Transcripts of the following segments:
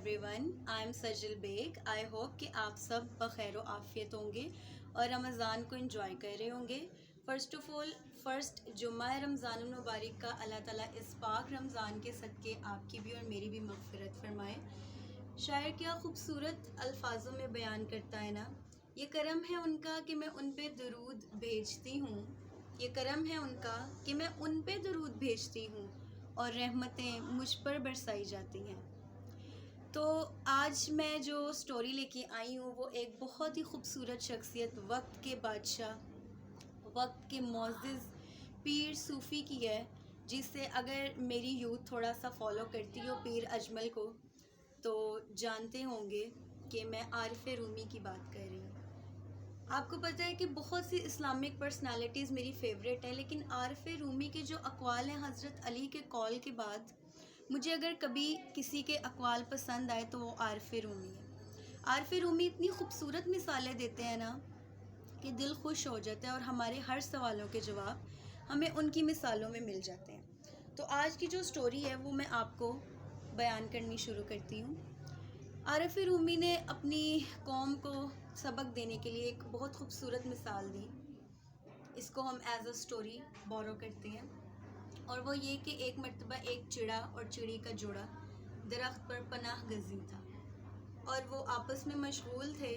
everyone. I am Sajil Beg. I hope کہ آپ سب بخیر و عافیت ہوں گے اور رمضان کو انجوائے کر رہے ہوں گے. فرسٹ جمعہ رمضان المبارک کا اللہ تعالیٰ اس پاک رمضان کے صدقے آپ کی بھی اور میری بھی مغفرت فرمائے. شاعر کیا خوبصورت الفاظوں میں بیان کرتا ہے نا. یہ کرم ہے ان کا کہ میں ان پہ درود بھیجتی ہوں. یہ کرم ہے ان کا کہ میں ان پہ درود بھیجتی ہوں اور رحمتیں مجھ پر برسائی جاتی ہیں. تو آج میں جو سٹوری لے کے آئی ہوں وہ ایک بہت ہی خوبصورت شخصیت، وقت کے بادشاہ، وقت کے معزز پیر صوفی کی ہے، جس سے اگر میری یوتھ تھوڑا سا فالو کرتی ہو پیر اجمل کو تو جانتے ہوں گے کہ میں عارف رومی کی بات کر رہی ہوں. آپ کو پتہ ہے کہ بہت سی اسلامک پرسنالٹیز میری فیوریٹ ہیں، لیکن عارف رومی کے جو اقوال ہیں حضرت علی کے قول کے بعد مجھے اگر کبھی کسی کے اقوال پسند آئے تو وہ عارف رومی ہے. عارف رومی اتنی خوبصورت مثالیں دیتے ہیں نا کہ دل خوش ہو جاتا ہے، اور ہمارے ہر سوالوں کے جواب ہمیں ان کی مثالوں میں مل جاتے ہیں. تو آج کی جو سٹوری ہے وہ میں آپ کو بیان کرنی شروع کرتی ہوں. عارف رومی نے اپنی قوم کو سبق دینے کے لیے ایک بہت خوبصورت مثال دی. اس کو ہم ایز اے سٹوری بورو کرتے ہیں، اور وہ یہ کہ ایک مرتبہ ایک چڑا اور چڑی کا جوڑا درخت پر پناہ گزین تھا، اور وہ آپس میں مشغول تھے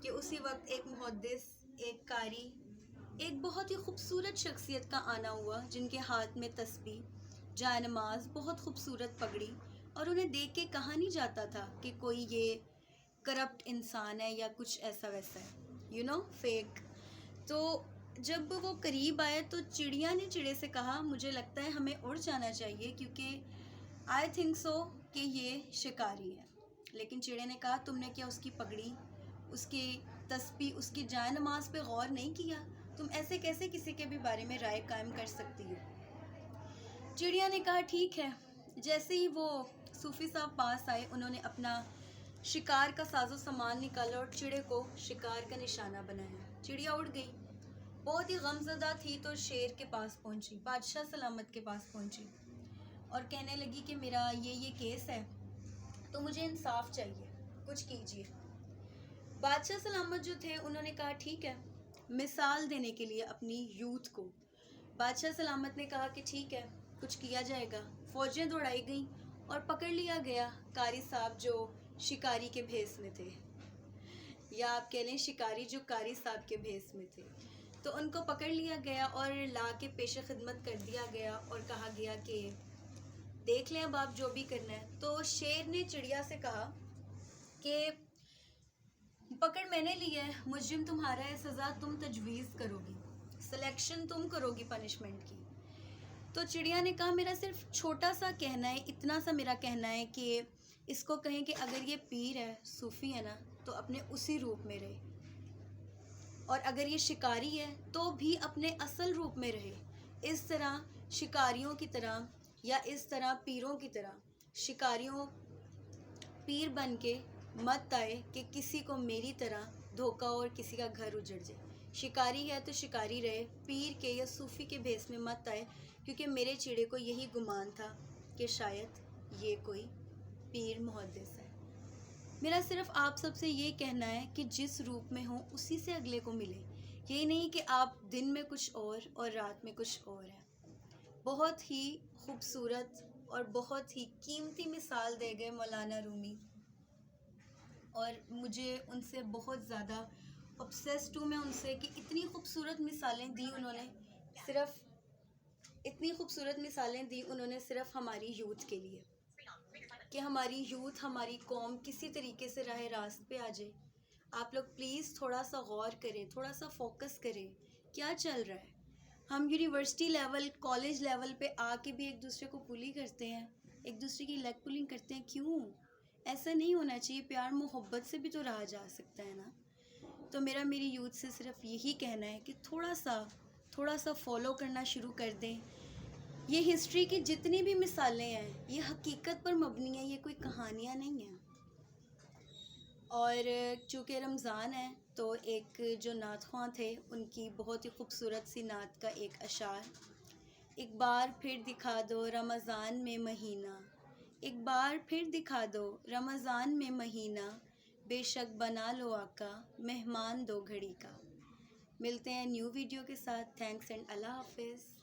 کہ اسی وقت ایک محدث، ایک قاری، ایک بہت ہی خوبصورت شخصیت کا آنا ہوا جن کے ہاتھ میں تسبیح، جائے نماز، بہت خوبصورت پگڑی، اور انہیں دیکھ کے کہا نہیں جاتا تھا کہ کوئی یہ کرپٹ انسان ہے یا کچھ ایسا ویسا ہے، فیک. تو جب وہ قریب آئے تو چڑیا نے چڑے سے کہا مجھے لگتا ہے ہمیں اڑ جانا چاہیے کیونکہ آئی تھنک سو کہ یہ شکاری ہے. لیکن چڑے نے کہا تم نے کیا اس کی پگڑی، اس کی تسبیح، اس کی جائے نماز پہ غور نہیں کیا؟ تم ایسے کیسے کسی کے بھی بارے میں رائے قائم کر سکتی ہو؟ چڑیا نے کہا ٹھیک ہے. جیسے ہی وہ صوفی صاحب پاس آئے انہوں نے اپنا شکار کا ساز و سامان نکالا اور چڑے کو شکار کا نشانہ بنایا. چڑیا اڑ گئی، بہت ہی غمزدہ تھی تو شیر کے پاس پہنچی، بادشاہ سلامت کے پاس پہنچی اور کہنے لگی کہ میرا یہ کیس ہے تو مجھے انصاف چاہیے، کچھ کیجیے. بادشاہ سلامت جو تھے انہوں نے کہا ٹھیک ہے. مثال دینے کے لیے اپنی یوتھ کو بادشاہ سلامت نے کہا کہ ٹھیک ہے کچھ کیا جائے گا. فوجیں دوڑائی گئیں اور پکڑ لیا گیا قاری صاحب جو شکاری کے بھیس میں تھے، یا آپ کہہ لیں شکاری جو قاری صاحب کے بھیس میں تھے. تو ان کو پکڑ لیا گیا اور لا کے پیش خدمت کر دیا گیا اور کہا گیا کہ دیکھ لیں اب آپ جو بھی کرنا ہے. تو شیر نے چڑیا سے کہا کہ پکڑ میں نے لی ہے، مجرم تمہارا ہے، سزا تم تجویز کرو گی، سلیکشن تم کرو گی پنشمنٹ کی. تو چڑیا نے کہا میرا صرف چھوٹا سا کہنا ہے، اتنا سا میرا کہنا ہے کہ اس کو کہیں کہ اگر یہ پیر ہے، صوفی ہے نا، تو اپنے اسی روپ میں رہے، اور اگر یہ شکاری ہے تو بھی اپنے اصل روپ میں رہے. اس طرح شکاریوں کی طرح یا اس طرح پیروں کی طرح شکاریوں پیر بن کے مت آئے کہ کسی کو میری طرح دھوکا اور کسی کا گھر اجڑ جائے. شکاری ہے تو شکاری رہے، پیر کے یا صوفی کے بھیس میں مت آئے، کیونکہ میرے چیڑے کو یہی گمان تھا کہ شاید یہ کوئی پیر محدث ہے. میرا صرف آپ سب سے یہ کہنا ہے کہ جس روپ میں ہوں اسی سے اگلے کو ملے، یہ نہیں کہ آپ دن میں کچھ اور رات میں کچھ اور ہیں. بہت ہی خوبصورت اور بہت ہی قیمتی مثال دے گئے مولانا رومی، اور مجھے ان سے بہت زیادہ obsessed ہوں میں ان سے کہ اتنی خوبصورت مثالیں دی انہوں نے صرف ہماری یوتھ کے لیے، کہ ہماری یوتھ، ہماری قوم کسی طریقے سے راہ راست پہ آ جائے. آپ لوگ پلیز تھوڑا سا غور کریں، تھوڑا سا فوکس کریں کیا چل رہا ہے. ہم یونیورسٹی لیول، کالج لیول پہ آ کے بھی ایک دوسرے کو بلی کرتے ہیں، ایک دوسرے کی لیگ پولنگ کرتے ہیں. کیوں؟ ایسا نہیں ہونا چاہیے. پیار محبت سے بھی تو رہا جا سکتا ہے نا. تو میری یوتھ سے صرف یہی کہنا ہے کہ تھوڑا سا فالو کرنا شروع کر دیں. یہ ہسٹری کی جتنی بھی مثالیں ہیں یہ حقیقت پر مبنی ہیں، یہ کوئی کہانیاں نہیں ہیں. اور چونکہ رمضان ہے تو ایک جو نعت خواں تھے ان کی بہت ہی خوبصورت سی نعت کا ایک اشعار: ایک بار پھر دکھا دو رمضان میں مہینہ، ایک بار پھر دکھا دو رمضان میں مہینہ، بے شک بنا لو آقا مہمان 2 گھڑی کا۔ ملتے ہیں نیو ویڈیو کے ساتھ، تھینکس اینڈ اللہ حافظ۔